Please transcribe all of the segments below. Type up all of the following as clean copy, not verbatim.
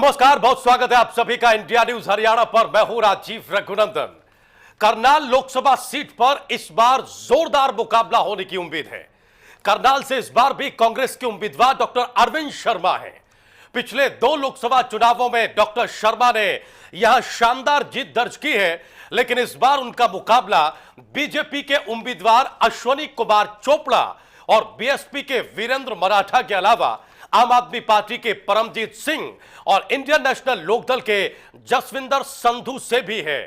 नमस्कार, बहुत स्वागत है आप सभी का इंडिया न्यूज हरियाणा पर। मैं हूं राजीव रघुनंदन। करनाल लोकसभा सीट पर इस बार जोरदार मुकाबला होने की उम्मीद है। करनाल से इस बार भी कांग्रेस के उम्मीदवार डॉक्टर अरविंद शर्मा हैं। पिछले 2 लोकसभा चुनावों में डॉक्टर शर्मा ने यहां शानदार जीत दर्ज की है, लेकिन इस बार उनका मुकाबला बीजेपी के उम्मीदवार अश्वनी कुमार चोपड़ा और बीएसपी के वीरेंद्र मराठा के अलावा आम आदमी पार्टी के परमजीत सिंह और इंडियन नेशनल लोकदल के जसविंदर संधू से भी है।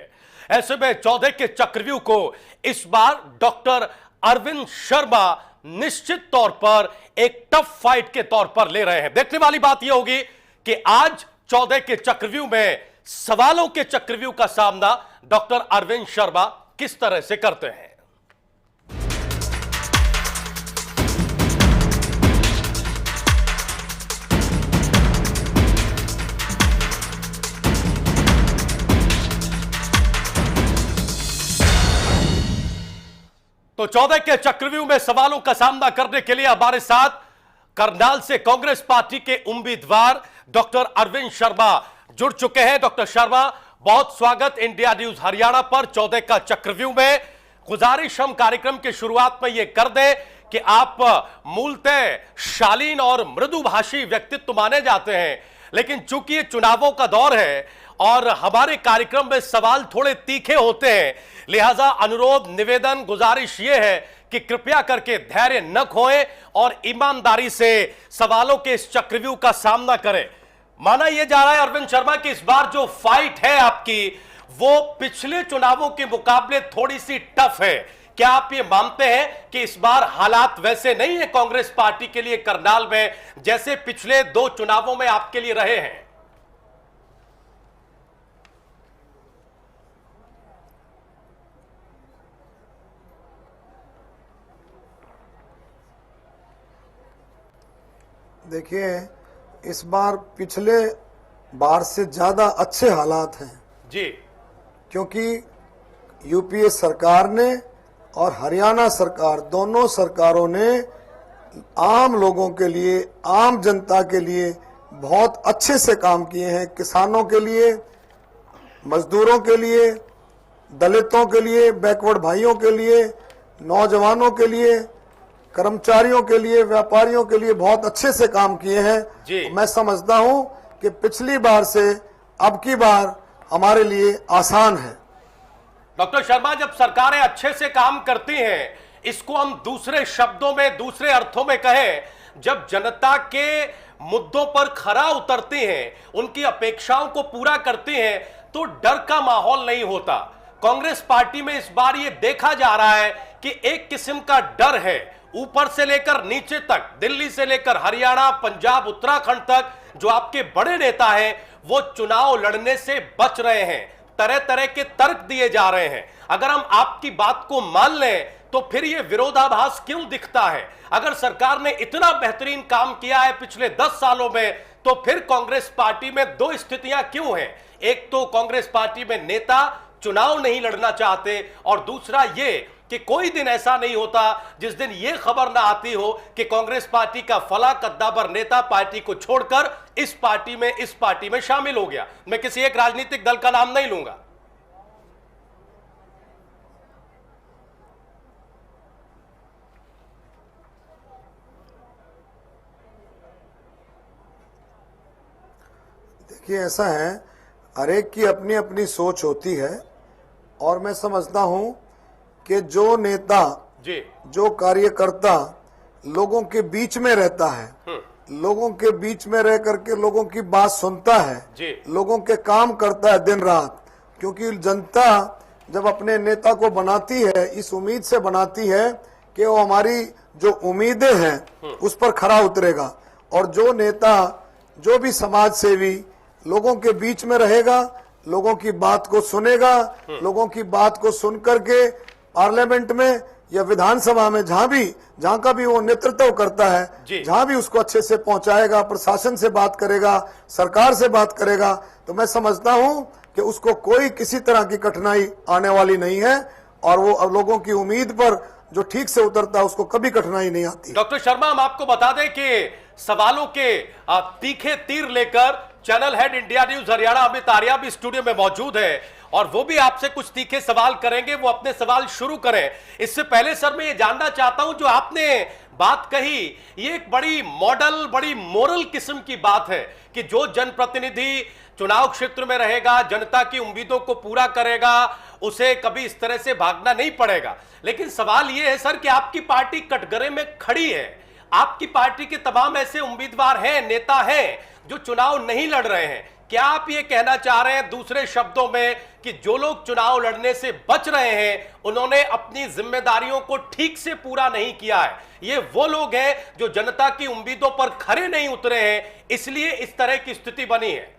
ऐसे में 14 के चक्रव्यूह को इस बार डॉक्टर अरविंद शर्मा निश्चित तौर पर एक टफ फाइट के तौर पर ले रहे हैं। देखने वाली बात यह होगी कि आज 14 के चक्रव्यूह में सवालों के चक्रव्यूह का सामना डॉक्टर अरविंद शर्मा किस तरह से करते हैं। तो 14 के चक्रव्यूह में सवालों का सामना करने के लिए हमारे साथ करनाल से कांग्रेस पार्टी के उम्मीदवार डॉक्टर अरविंद शर्मा जुड़ चुके हैं। डॉक्टर शर्मा, बहुत स्वागत इंडिया न्यूज हरियाणा पर 14 का चक्रव्यूह में। गुजारिश हम कार्यक्रम की शुरुआत में यह कर दें कि आप मूलतः शालीन और मृदुभाषी व्यक्तित्व माने जाते हैं, लेकिन चूंकि ये चुनावों का दौर है और हमारे कार्यक्रम में सवाल थोड़े तीखे होते हैं, लिहाजा अनुरोध, निवेदन, गुजारिश यह है कि कृपया करके धैर्य न खोएं और ईमानदारी से सवालों के इस चक्रव्यूह का सामना करें। माना यह जा रहा है अरविंद शर्मा कि इस बार जो फाइट है आपकी, वो पिछले चुनावों के मुकाबले थोड़ी सी टफ है। क्या आप ये मानते हैं कि इस बार हालात वैसे नहीं है कांग्रेस पार्टी के लिए करनाल में, जैसे पिछले 2 चुनावों में आपके लिए रहे हैं? देखिए, इस बार पिछले बार से ज्यादा अच्छे हालात हैं जी, क्योंकि यूपीए सरकार ने और हरियाणा सरकार, दोनों सरकारों ने आम लोगों के लिए, आम जनता के लिए बहुत अच्छे से काम किए हैं। किसानों के लिए, मजदूरों के लिए, दलितों के लिए, बैकवर्ड भाइयों के लिए, नौजवानों के लिए, कर्मचारियों के लिए, व्यापारियों के लिए बहुत अच्छे से काम किए हैं। मैं समझता हूं कि पिछली बार से अब की बार हमारे लिए आसान है। डॉक्टर शर्मा, जब सरकारें अच्छे से काम करती हैं, इसको हम दूसरे शब्दों में, दूसरे अर्थों में कहें, जब जनता के मुद्दों पर खरा उतरती हैं, उनकी अपेक्षाओं को पूरा करती हैं, तो डर का माहौल नहीं होता। कांग्रेस पार्टी में इस बार यह देखा जा रहा है कि एक किस्म का डर है, ऊपर से लेकर नीचे तक, दिल्ली से लेकर हरियाणा, पंजाब, उत्तराखंड तक जो आपके बड़े नेता हैं, वो चुनाव लड़ने से बच रहे हैं। तरह तरह के तर्क दिए जा रहे हैं। अगर हम आपकी बात को मान लें तो फिर ये विरोधाभास क्यों दिखता है? अगर सरकार ने इतना बेहतरीन काम किया है पिछले 10 सालों में, तो फिर कांग्रेस पार्टी में 2 स्थितियां क्यों हैं? एक तो कांग्रेस पार्टी में नेता चुनाव नहीं लड़ना चाहते, और दूसरा ये कि कोई दिन ऐसा नहीं होता जिस दिन यह खबर ना आती हो कि कांग्रेस पार्टी का फला कद्दावर नेता पार्टी को छोड़कर इस पार्टी में शामिल हो गया। मैं किसी एक राजनीतिक दल का नाम नहीं लूंगा। देखिए, ऐसा है, हर एक की अपनी अपनी सोच होती है, और मैं समझता हूं कि जो नेता जी, जो कार्यकर्ता लोगों के बीच में रहता है, लोगों के बीच में रह करके लोगों की बात सुनता है जी, लोगों के काम करता है दिन रात, क्योंकि जनता जब अपने नेता को बनाती है, इस उम्मीद से बनाती है कि वो हमारी जो उम्मीदें हैं उस पर खरा उतरेगा, और जो नेता, जो भी समाज सेवी लोगों के बीच में रहेगा, लोगों की बात को सुनेगा, लोगों की बात को सुन करके पार्लियामेंट में या विधानसभा में जहां का भी वो नेतृत्व करता है, जहां भी उसको अच्छे से पहुंचाएगा, प्रशासन से बात करेगा, सरकार से बात करेगा, तो मैं समझता हूं कि उसको कोई किसी तरह की कठिनाई आने वाली नहीं है, और वो लोगों की उम्मीद पर जो ठीक से उतरता है उसको कभी कठिनाई नहीं आती। डॉक्टर शर्मा, हम आपको बता दें कि सवालों के तीखे तीर लेकर channel head India news Haryana Amit Arya भी स्टूडियो में मौजूद है और वो भी आपसे कुछ तीखे सवाल करेंगे। वो अपने सवाल शुरू करें। इससे पहले सर मैं ये जानना चाहता हूं, जो आपने बात कही ये एक बड़ी मॉडल, बड़ी मोरल किस्म की बात है कि जो जनप्रतिनिधि चुनाव क्षेत्र में रहेगा, जनता की उम्मीदों को पूरा करेगा, उसे कभी इस तरह से भागना नहीं पड़ेगा। लेकिन सवाल यह है सर कि आपकी पार्टी कटघरे में खड़ी है। आपकी पार्टी के तमाम ऐसे उम्मीदवार हैं, नेता हैं जो चुनाव नहीं लड़ रहे हैं। क्या आप ये कहना चाह रहे हैं दूसरे शब्दों में कि जो लोग चुनाव लड़ने से बच रहे हैं उन्होंने अपनी जिम्मेदारियों को ठीक से पूरा नहीं किया है? ये वो लोग हैं जो जनता की उम्मीदों पर खरे नहीं उतरे हैं, इसलिए इस तरह की स्थिति बनी है।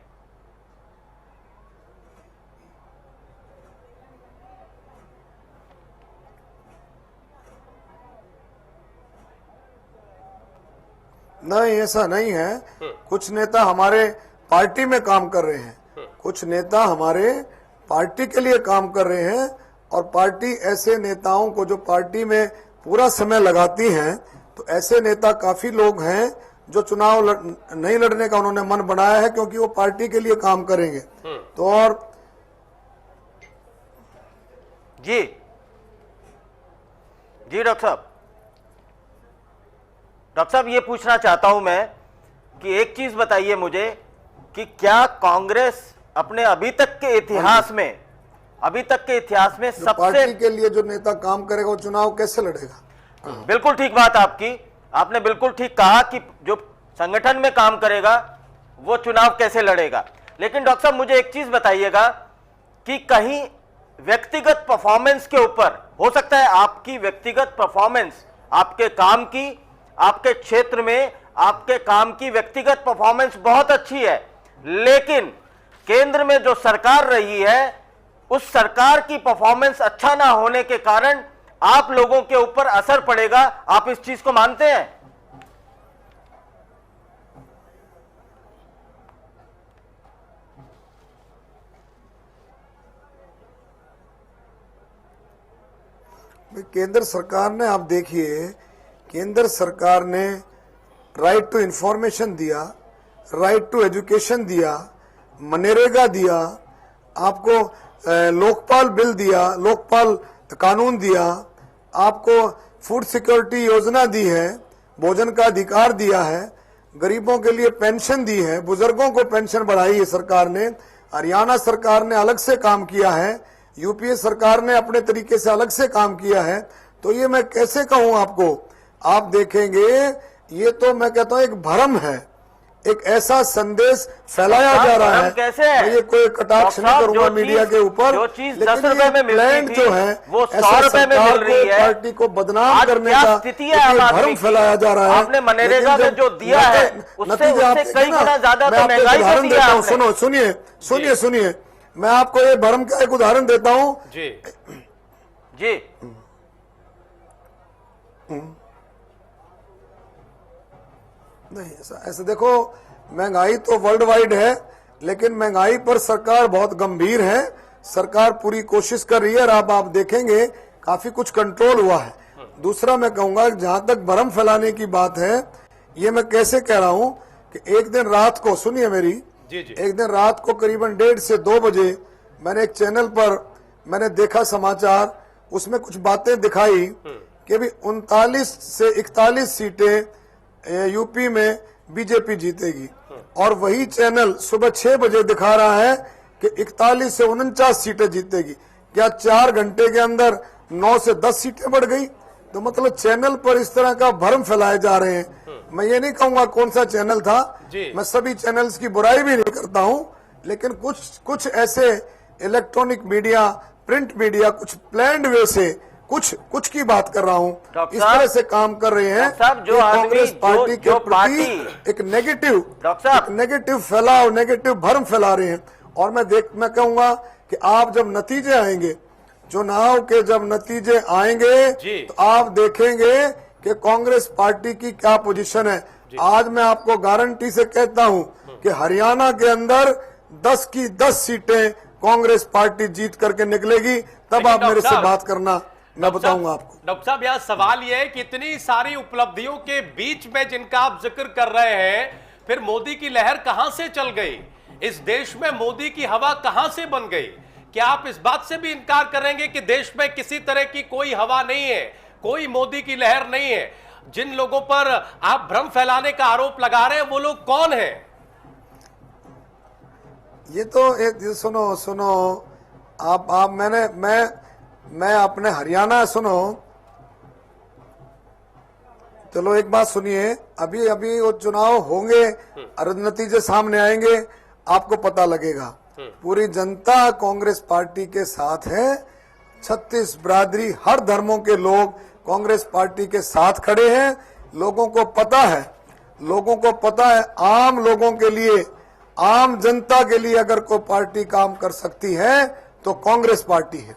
नहीं, ऐसा नहीं है। कुछ नेता हमारे पार्टी में काम कर रहे हैं, कुछ नेता हमारे पार्टी के लिए काम कर रहे हैं, और पार्टी ऐसे नेताओं को जो पार्टी में पूरा समय लगाती हैं, तो ऐसे नेता काफी लोग हैं जो चुनाव नहीं लड़ने का उन्होंने मन बनाया है क्योंकि वो पार्टी के लिए काम करेंगे। तो और जी डॉक्टर साहब ये पूछना चाहता हूं मैं कि एक चीज बताइए मुझे कि क्या कांग्रेस अपने अभी तक के इतिहास में सबसे पार्टी के लिए जो नेता काम करेगा वो चुनाव कैसे लड़ेगा? बिल्कुल ठीक बात आपकी, आपने बिल्कुल ठीक कहा कि जो संगठन में काम करेगा वो चुनाव कैसे लड़ेगा। लेकिन डॉक्टर साहब मुझे एक चीज बताइएगा कि कहीं व्यक्तिगत परफॉर्मेंस के ऊपर हो सकता है आपकी व्यक्तिगत परफॉर्मेंस, आपके काम की, आपके क्षेत्र में आपके काम की व्यक्तिगत परफॉर्मेंस बहुत अच्छी है, लेकिन केंद्र में जो सरकार रही है उस सरकार की परफॉर्मेंस अच्छा ना होने के कारण आप लोगों के ऊपर असर पड़ेगा। आप इस चीज को मानते हैं? केंद्र सरकार ने, आप देखिए, केंद्र सरकार ने राइट टू इंफॉर्मेशन दिया, राइट टू एजुकेशन दिया, मनरेगा दिया, आपको लोकपाल बिल दिया, लोकपाल कानून दिया, आपको फूड सिक्योरिटी योजना दी है, भोजन का अधिकार दिया है, गरीबों के लिए पेंशन दी है, बुजुर्गों को पेंशन बढ़ाई है सरकार ने। हरियाणा सरकार ने अलग से काम किया है, यूपीए सरकार ने अपने तरीके से अलग से काम किया है। तो ये मैं कैसे कहूं आपको, आप देखेंगे ये तो मैं कहता हूं एक भ्रम है, एक ऐसा संदेश फैलाया जा रहा है। कैसे है? मैं ये कोई कटाक्ष नहीं करूंगा मीडिया के ऊपर, जो चीज 10 रुपए में मिलती थी जो है वो 100 रुपए में मिल रही है। पार्टी को बदनाम करने का स्थिति है, भ्रम फैलाया जा रहा है। आपने मनरेगा में जो दिया है उससे कई गुना ज्यादा तो महंगाई उदाहरण में देता दिया हूँ, सुनिए, मैं आपको ये भ्रम का एक उदाहरण देता हूँ। जी नहीं, ऐसा देखो, महंगाई तो वर्ल्ड वाइड है, लेकिन महंगाई पर सरकार बहुत गंभीर है। सरकार पूरी कोशिश कर रही है और आप देखेंगे काफी कुछ कंट्रोल हुआ है। दूसरा मैं कहूंगा, जहां तक भ्रम फैलाने की बात है, ये मैं कैसे कह रहा हूं कि एक दिन रात को, सुनिए मेरी, एक दिन रात को करीबन 1:30 से 2 बजे मैंने एक चैनल पर मैंने देखा समाचार, उसमें कुछ बातें दिखाई कि अभी 39 से 41 सीटें यूपी में बीजेपी जीतेगी, और वही चैनल सुबह 6 बजे दिखा रहा है कि 41 से 49 सीटें जीतेगी। क्या 4 घंटे के अंदर 9 से 10 सीटें बढ़ गई? तो मतलब चैनल पर इस तरह का भ्रम फैलाए जा रहे हैं। मैं ये नहीं कहूंगा कौन सा चैनल था, मैं सभी चैनल्स की बुराई भी नहीं करता हूं, लेकिन कुछ ऐसे इलेक्ट्रॉनिक मीडिया, प्रिंट मीडिया कुछ प्लान्ड वे से कुछ की बात कर रहा हूं, इस तरह से काम कर रहे हैं जो कांग्रेस पार्टी के प्रति एक नेगेटिव फैलाव, नेगेटिव भ्रम फैला रहे हैं। और मैं कहूंगा कि आप जब नतीजे आएंगे, चुनाव के जब नतीजे आएंगे तो आप देखेंगे कि कांग्रेस पार्टी की क्या पोजीशन है। आज मैं आपको गारंटी से कहता हूं कि हरियाणा के अंदर 10 की 10 सीटें कांग्रेस पार्टी जीत करके निकलेगी। तब आप मेरे से बात करना, मैं बताऊंगा आपको। डॉक्टर साहब, यहाँ सवाल यह है कि इतनी सारी उपलब्धियों के बीच में जिनका आप जिक्र कर रहे हैं, फिर मोदी की लहर कहां से चल गई? इस देश में मोदी की हवा कहां से बन गई? क्या आप इस बात से भी इनकार करेंगे कि देश में किसी तरह की कोई हवा नहीं है, कोई मोदी की लहर नहीं है? जिन लोगों पर आप भ्रम फैलाने का आरोप लगा रहे हैं वो लोग कौन हैं? ये तो एक सुनो आप मैं अपने हरियाणा सुनो, चलो एक बात सुनिए, अभी वो चुनाव होंगे और नतीजे सामने आएंगे, आपको पता लगेगा। पूरी जनता कांग्रेस पार्टी के साथ है, 36 बिरादरी हर धर्मों के लोग कांग्रेस पार्टी के साथ खड़े हैं। लोगों को पता है आम लोगों के लिए, आम जनता के लिए अगर कोई पार्टी काम कर सकती है तो कांग्रेस पार्टी है।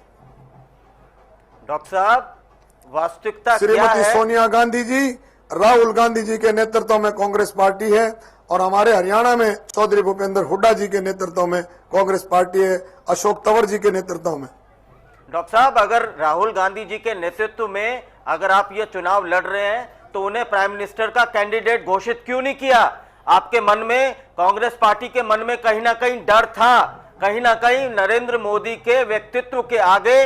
डॉक्टर साहब, वास्तविकता क्या श्रीमती है? सोनिया गांधी जी, राहुल गांधी जी के नेतृत्व में कांग्रेस पार्टी है, और हमारे हरियाणा में चौधरी भूपेंद्र हुड्डा जी के नेतृत्व में कांग्रेस पार्टी है, अशोक तंवर जी के नेतृत्व में। डॉक्टर साहब, अगर राहुल गांधी जी के नेतृत्व में अगर आप ये चुनाव लड़ रहे हैं तो उन्हें प्राइम मिनिस्टर का कैंडिडेट घोषित क्यों नहीं किया? आपके मन में, कांग्रेस पार्टी के मन में कहीं ना कहीं डर था, कहीं ना कहीं नरेंद्र मोदी के व्यक्तित्व के आगे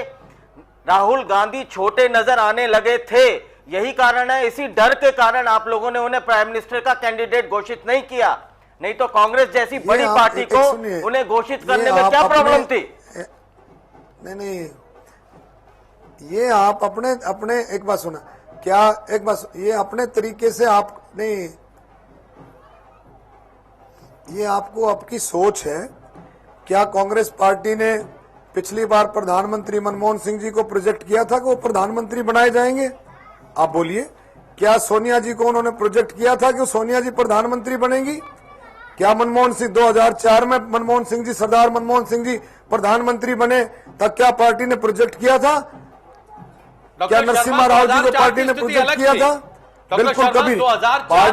राहुल गांधी छोटे नजर आने लगे थे। यही कारण है, इसी डर के कारण आप लोगों ने उन्हें प्राइम मिनिस्टर का कैंडिडेट घोषित नहीं किया। नहीं तो कांग्रेस जैसी बड़ी पार्टी को उन्हें घोषित करने में क्या प्रॉब्लम थी? नहीं, ये आप अपने एक बात सुना, क्या एक बात, ये अपने तरीके से आप नहीं, ये आपको आपकी सोच है। क्या कांग्रेस पार्टी ने पिछली बार प्रधानमंत्री मनमोहन सिंह जी को प्रोजेक्ट किया था कि वो प्रधानमंत्री बनाए जाएंगे? आप बोलिए, क्या सोनिया जी को उन्होंने प्रोजेक्ट किया था कि सोनिया जी प्रधानमंत्री बनेंगी? क्या मनमोहन सिंह 2004 में मनमोहन सिंह जी, सरदार मनमोहन सिंह जी प्रधानमंत्री बने तब क्या पार्टी ने प्रोजेक्ट किया था? क्या नरसिम्हा राव जी को पार्टी ने प्रोजेक्ट किया था? बिल्कुल कभी।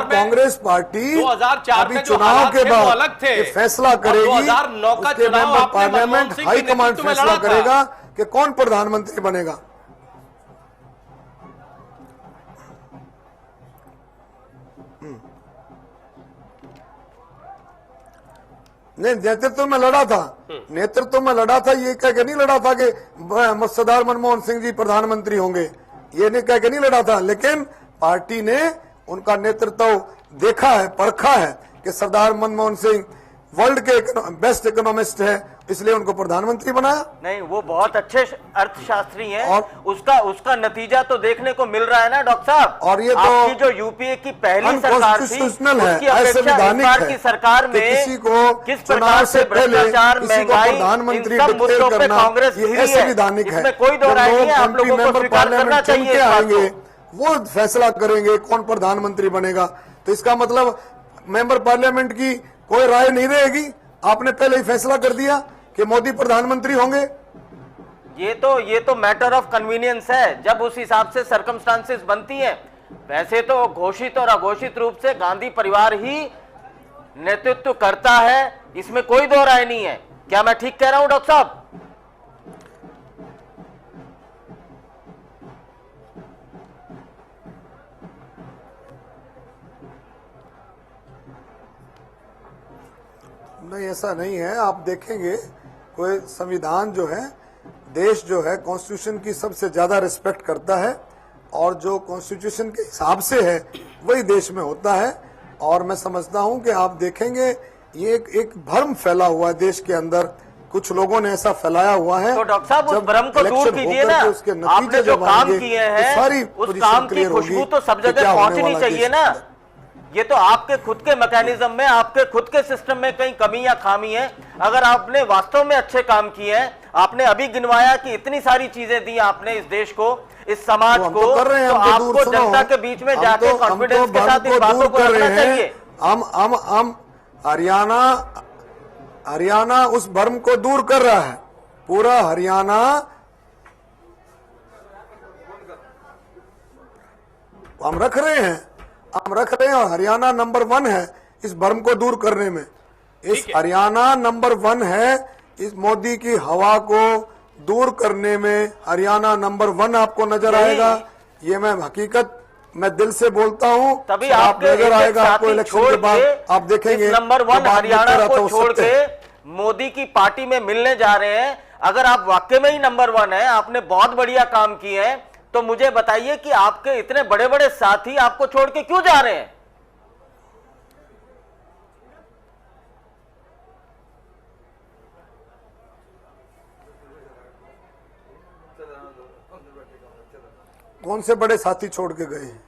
कांग्रेस पार्टी अभी चुनाव के बाद फैसला करेगी, उसके मेंबर पार्लियामेंट हाईकमांड फैसला करेगा कि कौन प्रधानमंत्री बनेगा। नहीं, नेतृत्व में लड़ा था, ये कह के नहीं लड़ा था कि सरदार मनमोहन सिंह जी प्रधानमंत्री होंगे, ये नहीं कह के नहीं लड़ा था। लेकिन पार्टी ने उनका नेतृत्व देखा है, परखा है कि सरदार मनमोहन सिंह वर्ल्ड के बेस्ट इकोनॉमिस्ट है, इसलिए उनको प्रधानमंत्री बनाया। नहीं, वो बहुत अच्छे अर्थशास्त्री हैं, और उसका नतीजा तो देखने को मिल रहा है ना डॉक्टर साहब। और ये तो आपकी जो यूपीए की पहली सरकार थी, उसकी अपेक्षा इस बार की सरकार में किसी को किस प्रकार से भ्रष्टाचार, महंगाई, इन सब मुद्दों पे कांग्रेस घिरी है, इसमें कोई दो राय नहीं है। आप लोगों को स्वीकार करना चाहिए। वो फैसला करेंगे कौन प्रधानमंत्री बनेगा, तो इसका मतलब मेंबर पार्लियामेंट की कोई राय नहीं रहेगी। आपने पहले ही फैसला कर दिया कि मोदी प्रधानमंत्री होंगे। ये तो मैटर ऑफ कन्वीनियंस है, जब उस हिसाब से सर्कमस्टांसेस बनती हैं। वैसे तो घोषित और अघोषित रूप से गांधी परिवार ही नेतृत्व करता है, इसमें कोई दो राय नहीं है। क्या मैं ठीक कह रहा हूं डॉक्टर साहब? नहीं, ऐसा नहीं है। आप देखेंगे कोई संविधान जो है, देश जो है कॉन्स्टिट्यूशन की सबसे ज्यादा रिस्पेक्ट करता है, और जो कॉन्स्टिट्यूशन के हिसाब से है वही देश में होता है। और मैं समझता हूं कि आप देखेंगे ये एक भ्रम फैला हुआ है देश के अंदर, कुछ लोगों ने ऐसा फैलाया हुआ है। तो डॉक्टर साहब, उस भ्रम को दूर कीजिए ना। आपने जो काम किए हैं उस काम की खुशबू तो सब जगह पहुंचनी चाहिए ना। ये तो आपके खुद के मैकेनिज्म में, आपके खुद के सिस्टम में कहीं कमी या खामी है। अगर आपने वास्तव में अच्छे काम किए हैं, आपने अभी गिनवाया कि इतनी सारी चीजें दी आपने इस देश को, इस समाज को, तो आपको जनता के बीच में जाके कॉन्फिडेंस के साथ इन बातों को रखना चाहिए। हम हरियाणा उस भ्रम को दूर कर रहा है। पूरा हरियाणा हम रख रहे हैं और हरियाणा नंबर 1 है इस भ्रम को दूर करने में। इस हरियाणा नंबर 1 है इस मोदी की हवा को दूर करने में। हरियाणा नंबर 1 आपको नजर आएगा, ये मैं हकीकत मैं दिल से बोलता हूं। तभी आप आपके नजर एक आएगा आपको साथी इलेक्शन छोड़ के बाद, के आप देखेंगे इस नंबर 1 जो हरियाणा बात को करता छोड़ सत्य है। के मोदी की पार्टी में मिलने जा रहे हैं। अगर आप वाकई में ही नंबर 1 है, आपने बहुत बढ़िया काम किए हैं, तो मुझे बताइए कि आपके इतने बड़े बड़े साथी आपको छोड़ के क्यों जा रहे हैं? कौन से बड़े साथी छोड़ के गए हैं?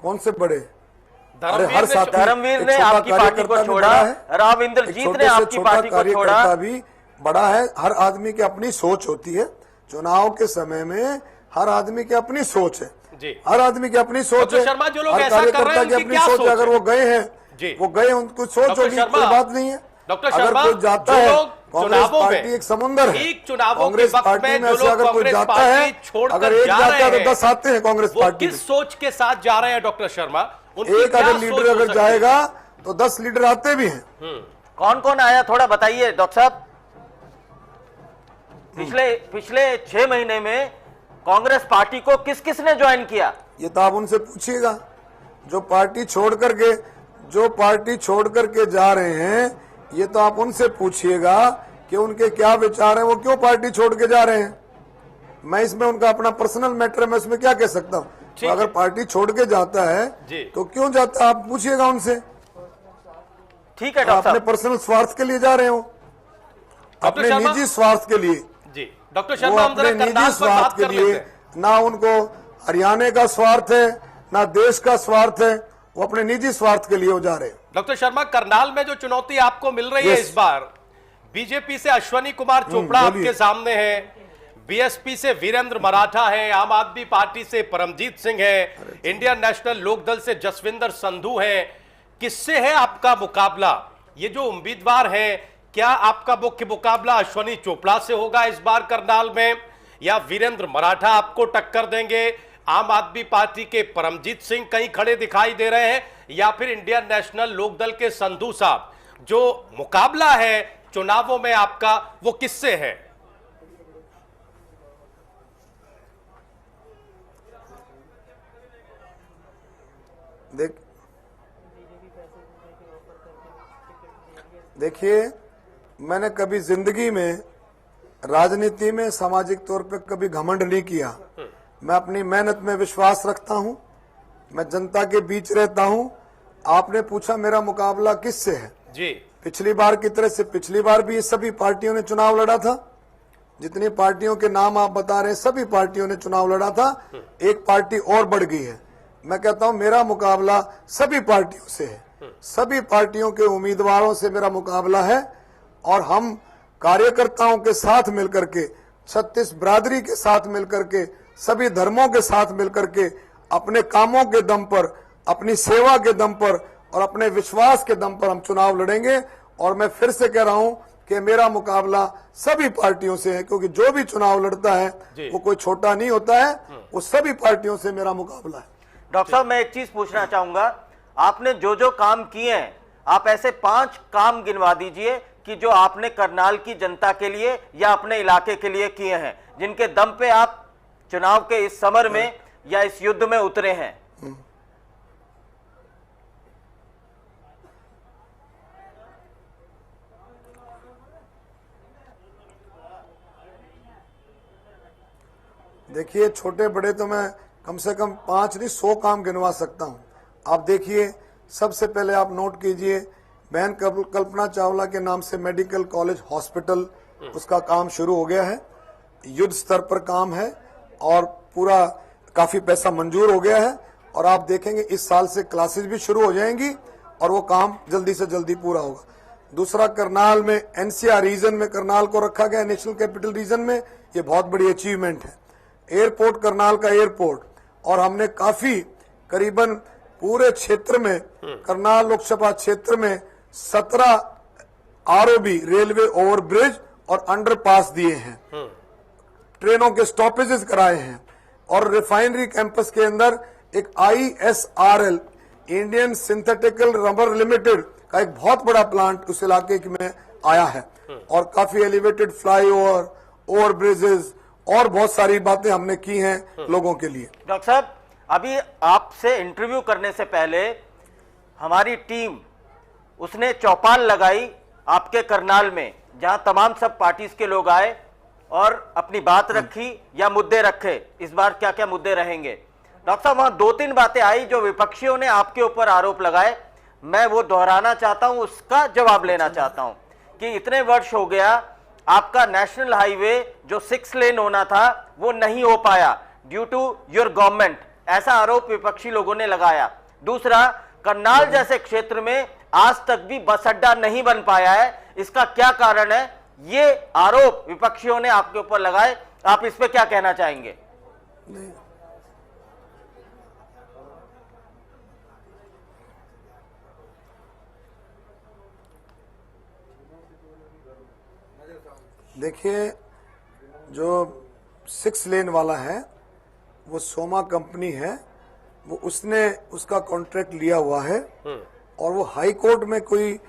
कौन से बड़े? अरे धर्मवीर हर ने साथी, धर्मवीर एक ने छोटा आपकी पार्टी कार्यकर्ता को भी छोड़ा, बड़ा है, राव एक इंद्रजीत छोटे ने से आपकी छोटा पार्टी को छोड़ा। कार्यकर्ता भी बड़ा है। हर आदमी की अपनी सोच होती है। चुनाव के समय में हर आदमी की अपनी सोच है जी। हर आदमी की अपनी सोच डॉक्टर है। शर्मा, जो लोग हर ऐसा कर रहे हैं, कार्यकर्ता की उनकी अपनी क्या सोच सोच है। अगर है? वो गए हैं, जी। वो गए, उनको सोच डॉक्टर होगी, शर्मा, कोई बात नहीं है। डॉक्टर अगर शर्मा, कोई जाता जो है, लोग कांग्रेस चुनावों पार्टी में, एक समुंदर है। ठीक चुनावों के कांग्रेस वक्त पार्टी में में जो से लोग अगर कोई कांग्रेस जाता पार्टी है, छोड़कर अगर एक जा जाता है रहे तो 10 आते हैं कांग्रेस वो पार्टी में। किस सोच के साथ जा रहे हैं डॉक्टर शर्मा? उनकी एक क्या अगर सोच लीडर हो अगर सकती है? जाएगा तो 10 लीडर आते भी हैं। कौन कौन आया, थोड़ा बताइए डॉक्टर साहब। पिछले 6 महीने में कांग्रेस पार्टी को किस किस ने ज्वाइन किया? ये तो आप उनसे पूछिएगा। जो पार्टी छोड़ करके जा रहे हैं, ये तो आप उनसे पूछिएगा कि उनके क्या विचार हैं, वो क्यों पार्टी छोड़ के जा रहे हैं। मैं इसमें उनका अपना पर्सनल मैटर है, मैं उसमें क्या कह सकता हूँ। तो अगर पार्टी छोड़ के जाता है तो क्यों जाता है, आप पूछिएगा उनसे। ठीक है आप डॉक्टर अपने साहब। पर्सनल स्वार्थ के लिए जा रहे हो, अपने शर्मा? निजी स्वार्थ के लिए। जी डॉक्टर वो शर्मा, हम अपने जरा निजी करनाल पर स्वार्थ बात के कर लेते लिए, हैं। ना उनको हरियाणा का स्वार्थ है, ना देश का स्वार्थ है, वो अपने निजी स्वार्थ के लिए हो जा रहे हैं। डॉक्टर शर्मा, करनाल में जो चुनौती आपको मिल रही है इस बार, बीजेपी से अश्वनी कुमार चोपड़ा आपके सामने है, बीएसपी से वीरेंद्र मराठा है, आम आदमी पार्टी से परमजीत सिंह है, इंडियन नेशनल लोकदल से जसविंदर संधू है। किससे है आपका मुकाबला? ये जो उम्मीदवार है, क्या आपका मुख्य मुकाबला अश्वनी चोपड़ा से होगा इस बार करनाल में, या वीरेंद्र मराठा आपको टक्कर देंगे? आम आदमी पार्टी के परमजीत सिंह कहीं खड़े दिखाई दे रहे हैं, या फिर इंडियन नेशनल लोकदल के संधू साहब? जो मुकाबला है चुनावों में आपका, वो किससे है? देखिए, मैंने कभी जिंदगी में राजनीति में सामाजिक तौर पे कभी घमंड नहीं किया। मैं अपनी मेहनत में विश्वास रखता हूं, मैं जनता के बीच रहता हूं। आपने पूछा मेरा मुकाबला किससे है जी। पिछली बार की तरह से पिछली बार भी ये सभी पार्टियों ने चुनाव लड़ा था। जितनी पार्टियों के नाम आप बता रहे हैं, सभी पार्टियों ने चुनाव लड़ा था। एक पार्टी और बढ़ गई है। मैं कहता हूं मेरा मुकाबला सभी पार्टियों से है, सभी पार्टियों के उम्मीदवारों से मेरा मुकाबला है। और हम कार्यकर्ताओं के साथ मिलकर के, 36 बिरादरी के साथ मिलकर के, सभी धर्मों के साथ मिलकर के, अपने कामों के दम पर, अपनी सेवा के दम पर और अपने विश्वास के दम पर हम चुनाव लड़ेंगे। और मैं फिर से कह रहा हूं कि मेरा मुकाबला सभी पार्टियों से है, क्योंकि जो भी चुनाव लड़ता है वो कोई छोटा नहीं होता है, वो सभी पार्टियों से मेरा मुकाबला है। डॉक्टर साहब, मैं एक चीज पूछना चाहूंगा। आपने जो जो काम किए हैं, आप ऐसे 5 काम गिनवा दीजिए कि जो आपने करनाल की जनता के लिए या अपने इलाके के लिए किए हैं, जिनके दम पे आप चुनाव के इस समर में या इस युद्ध में उतरे हैं। देखिए, छोटे बड़े तो मैं कम से कम 5 नहीं 100 काम गिनवा सकता हूं। आप देखिए, सबसे पहले आप नोट कीजिए, बहन कल्पना चावला के नाम से मेडिकल कॉलेज हॉस्पिटल, उसका काम शुरू हो गया है। युद्ध स्तर पर काम है और पूरा काफी पैसा मंजूर हो गया है। और आप देखेंगे इस साल से क्लासेस भी शुरू हो जाएंगी और वो काम जल्दी से जल्दी पूरा होगा। दूसरा, करनाल में एनसीआर रीजन में करनाल को रखा गया, नेशनल कैपिटल रीजन में, ये बहुत बड़ी अचीवमेंट है। एयरपोर्ट, करनाल का एयरपोर्ट, और हमने काफी करीबन पूरे क्षेत्र में, करनाल लोकसभा क्षेत्र में 17 आरओबी रेलवे ओवरब्रिज और अंडरपास दिए हैं, ट्रेनों के स्टॉपेजेस कराए हैं। और रिफाइनरी कैंपस के अंदर एक ISRL Indian synthetical rubber limited का एक बहुत बड़ा प्लांट उस इलाके में आया है। और काफी एलिवेटेड फ्लाईओवर, ओवर ब्रिजेस और बहुत सारी बातें हमने की हैं लोगों के लिए। डॉक्टर साहब, अभी आपसे इंटरव्यू करने से पहले हमारी टीम उसने चौपाल लगाई आपके करनाल में, जहां तमाम सब पार्टीज के लोग आए और अपनी बात रखी या मुद्दे रखे। इस बार क्या क्या मुद्दे रहेंगे डॉक्टर साहब? वहां 2-3 बातें आई जो विपक्षियों ने आपके ऊपर आरोप लगाए, मैं वो दोहराना चाहता हूं, उसका जवाब लेना चाहता हूं कि इतने वर्ष हो गया आपका नेशनल हाईवे जो 6 लेन होना था वो नहीं हो पाया ड्यू टू योर गवर्नमेंट, ऐसा आरोप विपक्षी लोगों ने लगाया। दूसरा, करनाल जैसे क्षेत्र में आज तक भी बस अड्डा नहीं बन पाया है, इसका क्या कारण है? ये आरोप विपक्षियों ने आपके ऊपर लगाए, आप इस पे क्या कहना चाहेंगे? नहीं, देखिए, जो 6 लेन वाला है वो सोमा कंपनी है, वो उसने उसका कॉन्ट्रैक्ट लिया हुआ है और वो हाई कोर्ट में कोई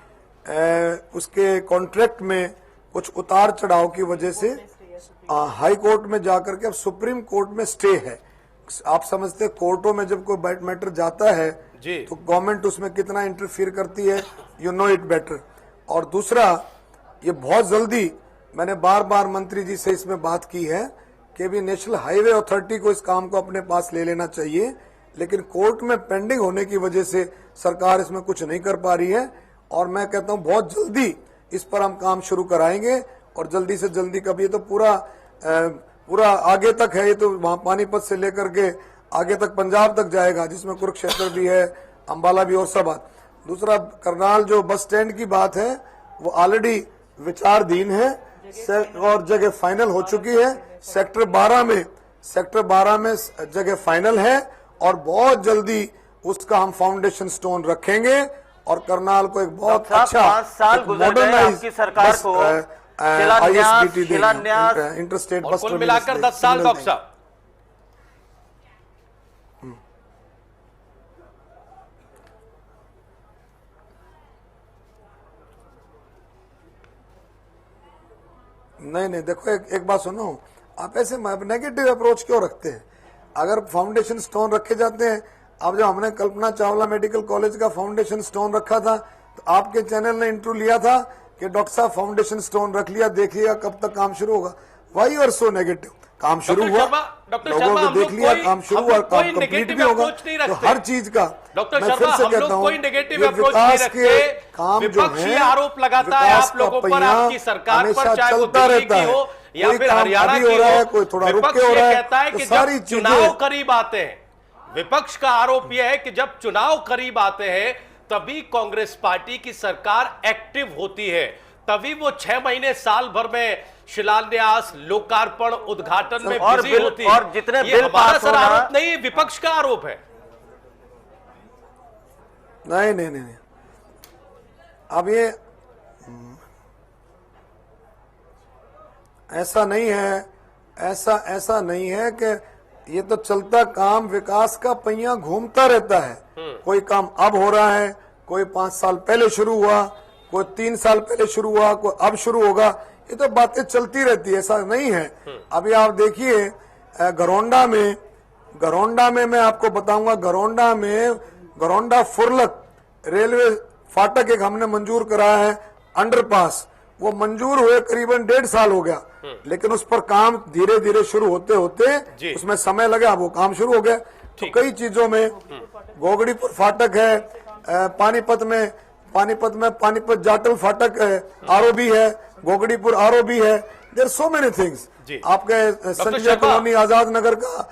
उसके कॉन्ट्रैक्ट में कुछ उतार चढ़ाव की वजह से हाई कोर्ट में जाकर के अब सुप्रीम कोर्ट में स्टे है। आप समझते हैं कोर्टों में जब कोई मैटर जाता है जी, तो गवर्नमेंट उसमें कितना इंटरफियर करती है, यू नो इट बेटर। और दूसरा, ये बहुत जल्दी, मैंने बार बार मंत्री जी से इसमें बात की है कि भी नेशनल हाईवे अथॉरिटी को इस काम को अपने पास ले लेना चाहिए, लेकिन कोर्ट में पेंडिंग होने की वजह से सरकार इसमें कुछ नहीं कर पा रही है। और मैं कहता हूं बहुत जल्दी इस पर हम काम शुरू कराएंगे और जल्दी से जल्दी, कभी तो पूरा आगे तक है, ये तो वहां पानीपत से लेकर के आगे तक पंजाब तक जाएगा, जिसमें कुरुक्षेत्र भी है, अंबाला भी और सब बात। दूसरा, करनाल जो बस स्टैंड की बात है वो ऑलरेडी विचाराधीन है और जगह फाइनल हो चुकी है। सेक्टर 12 में जगह फाइनल है और बहुत जल्दी उसका हम फाउंडेशन स्टोन रखेंगे और करनाल को एक बहुत अच्छा 5 साल गुजर गए आपकी सरकार को शिलान्यास इंटरस्टेट और बस कुल मिलाकर 10 साल डॉक्टर साहब। नहीं, देखो एक बात सुनो, आप ऐसे नेगेटिव अप्रोच क्यों रखते हैं? अगर फाउंडेशन स्टोन रखे जाते हैं, अब जब हमने कल्पना चावला मेडिकल कॉलेज का फाउंडेशन स्टोन रखा था तो आपके चैनल ने इंटरव्यू लिया था कि डॉक्टर साहब फाउंडेशन स्टोन रख लिया, देखिएगा कब तक काम शुरू होगा। Why are so negative? काम शुरू हुआ, लोगों ने देख लिया, काम शुरू हुआ, काम कंप्लीट भी होगा। तो हर चीज का मैं फिर से कहता हूँ, विकास के काम जो है, आरोप लगाता है आप लोगों पर, आपकी सरकार पर, चाहे वो चलता दिल्ली रहता की हो है। या फिर हरियाणा की हो। कोई थोड़ा रुक विपक्ष के हो ये रहा है, कहता है कि सारी जब चुनाव करीब आते हैं, विपक्ष का आरोप यह है कि जब चुनाव करीब आते हैं तभी कांग्रेस पार्टी की सरकार एक्टिव होती है, तभी वो 6 महीने साल भर में शिलान्यास, लोकार्पण, उद्घाटन में बिजी होती है। और जितने ये बिल हमारा पास सर होना, आरोप नहीं, विपक्ष का आरोप है। नहीं, अब ये ऐसा नहीं है कि ये तो चलता काम, विकास का पहिया घूमता रहता है। कोई काम अब हो रहा है, कोई 5 साल पहले शुरू हुआ, कोई 3 साल पहले शुरू हुआ, कोई अब शुरू होगा, ये तो बातें चलती रहती है, ऐसा नहीं है। अभी आप देखिए घरौंडा में मैं आपको बताऊंगा, घरौंडा फुरलक रेलवे फाटक एक हमने मंजूर कराया है, अंडरपास, वो मंजूर हुए करीबन 1.5 साल हो गया, लेकिन उस पर काम धीरे धीरे शुरू होते होते उसमें समय लगा, वो काम शुरू हो गया। तो कई चीजों में गोगड़ीपुर फाटक है, पानीपत जाटल फाटक है, आरओबी है, गोगड़ीपुर आरओबी है, देयर सो मेनी थिंग्स। आपके संजय कॉलोनी आजाद नगर का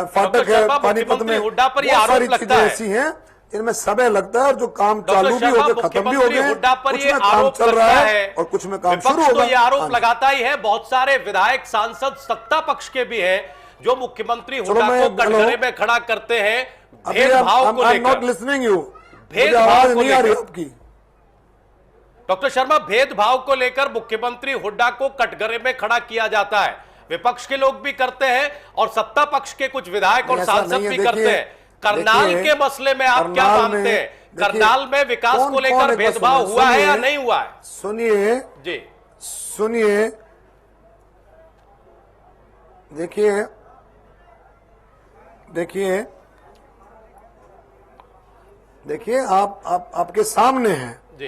फाटक है पानीपत में, बहुत सारी चीजें ऐसी हैं इनमें समय लगता है और जो काम चालू भी हो गए, खत्म भी हो गए, कुछ में काम चल रहा है और कुछ में काम शुरू होगा। तो ये आरोप लगाता ही है, बहुत सारे विधायक, सांसद सत्ता पक्ष के भी हैं जो मुख्यमंत्री हुड्डा को कटघरे में खड़ा करते हैं भेदभाव को लेकर। नॉट लिसनिंग यू, आवाज नहीं आ रही आपकी डॉक्टर शर्मा। भेदभाव को लेकर मुख्यमंत्री हुड्डा को कटघरे में खड़ा किया जाता है, विपक्ष के लोग भी करते हैं और सत्ता पक्ष के कुछ विधायक और सांसद भी करते हैं। करनाल के मसले में आप क्या मानते हैं? करनाल में विकास को लेकर भेदभाव हुआ है या नहीं हुआ है? सुनिए, देखिए, देखिए आपके सामने है, जी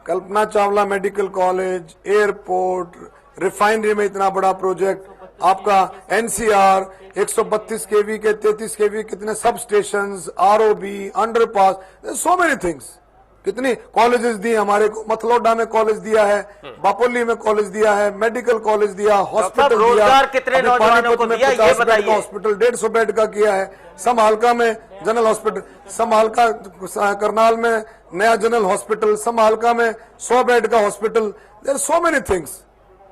Kalpana Chawla medical college, airport, refinery में इतना बड़ा प्रोजेक्ट, आपका एनसीआर 132 केवी के 33 केवी कितने सब स्टेशन, आरओबी, अंडरपास, सो मेनी थिंग्स। कितनी कॉलेजेस दिए हमारे को, मथलोडा में कॉलेज दिया है, बापोली में कॉलेज दिया है, मेडिकल कॉलेज दिया, हॉस्पिटल दिया, रोजगार कितने नौजवानों को दिया, ये बताइए। हॉस्पिटल 150 बेड का किया है, समहालका में जनरल हॉस्पिटल, समहालका करनाल में नया जनरल हॉस्पिटल, समहालका में 100 बेड का hospital, there so many things.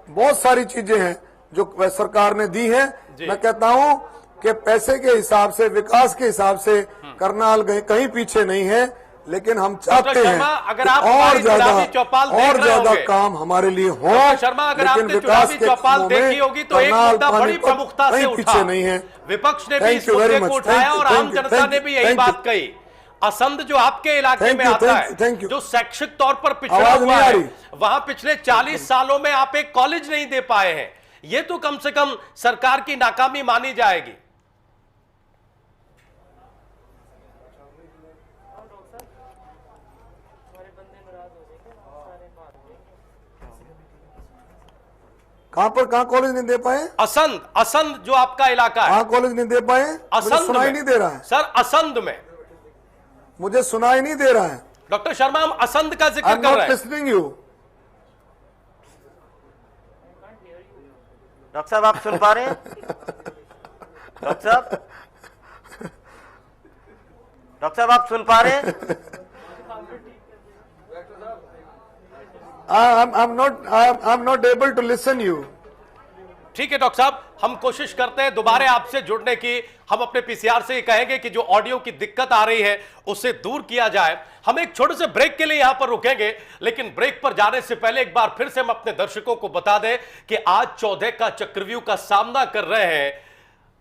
बहुत सारी चीजें हैं जो सरकार ने दी है। मैं कहता हूं कि पैसे के हिसाब से, विकास के हिसाब से करनाल कहीं पीछे नहीं है, लेकिन हम चाहते हैं अगर आप और ज्यादा काम हमारे लिए हो। शर्मा, अगर आपने चुनावी चौपाल देखी होगी तो एक मुद्दा बड़ी प्रमुखता से उठा, पीछे नहीं है, विपक्ष ने भी इस मुद्दे को उठाया और आम जनता ने भी यही बात कही। असंध जो आपके इलाके में आता है, जो शैक्षिक तौर पर पिछड़ा हुआ है, वहां पिछले 40 सालों में आप एक कॉलेज नहीं दे पाए हैं, ये तो कम से कम सरकार की नाकामी मानी जाएगी। कहां कॉलेज नहीं दे पाए? असंध जो आपका इलाका है, कहां कॉलेज नहीं दे पाए? असंध सुनाई नहीं दे रहा है सर, असंध में मुझे सुनाई नहीं दे रहा है। डॉक्टर शर्मा, हम असंध का जिक्र कर रहे हैं। Listening you. डॉक्टर साहब आप सुन पा रहे हैं? डॉक्टर साहब आप सुन पा रहे हैं? I'm not able to listen you. ठीक है डॉक्टर साहब, हम कोशिश करते हैं दोबारा आपसे जुड़ने की। हम अपने पीसीआर से ये कहेंगे कि जो ऑडियो की दिक्कत आ रही है उसे दूर किया जाए। हम एक छोटे से ब्रेक के लिए यहां पर रुकेंगे, लेकिन ब्रेक पर जाने से पहले एक बार फिर से हम अपने दर्शकों को बता दें कि आज 14 का चक्रव्यूह का सामना कर रहे हैं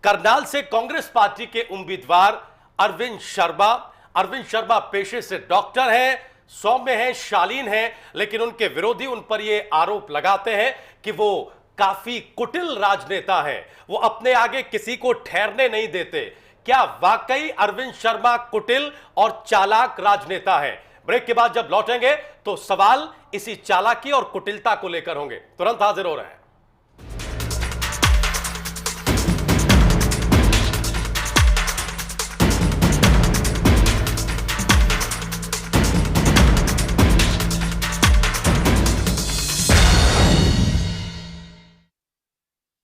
करनाल से कांग्रेस पार्टी के उम्मीदवार अरविंद शर्मा। अरविंद शर्मा पेशे से डॉक्टर हैं, सौम्य हैं, शालीन हैं, लेकिन उनके विरोधी उन पर यह आरोप लगाते हैं कि वो काफी कुटिल राजनेता है, वो अपने आगे किसी को ठहरने नहीं देते। क्या वाकई अरविंद शर्मा कुटिल और चालाक राजनेता है? ब्रेक के बाद जब लौटेंगे तो सवाल इसी चालाकी और कुटिलता को लेकर होंगे। तुरंत हाजिर हो रहे हैं।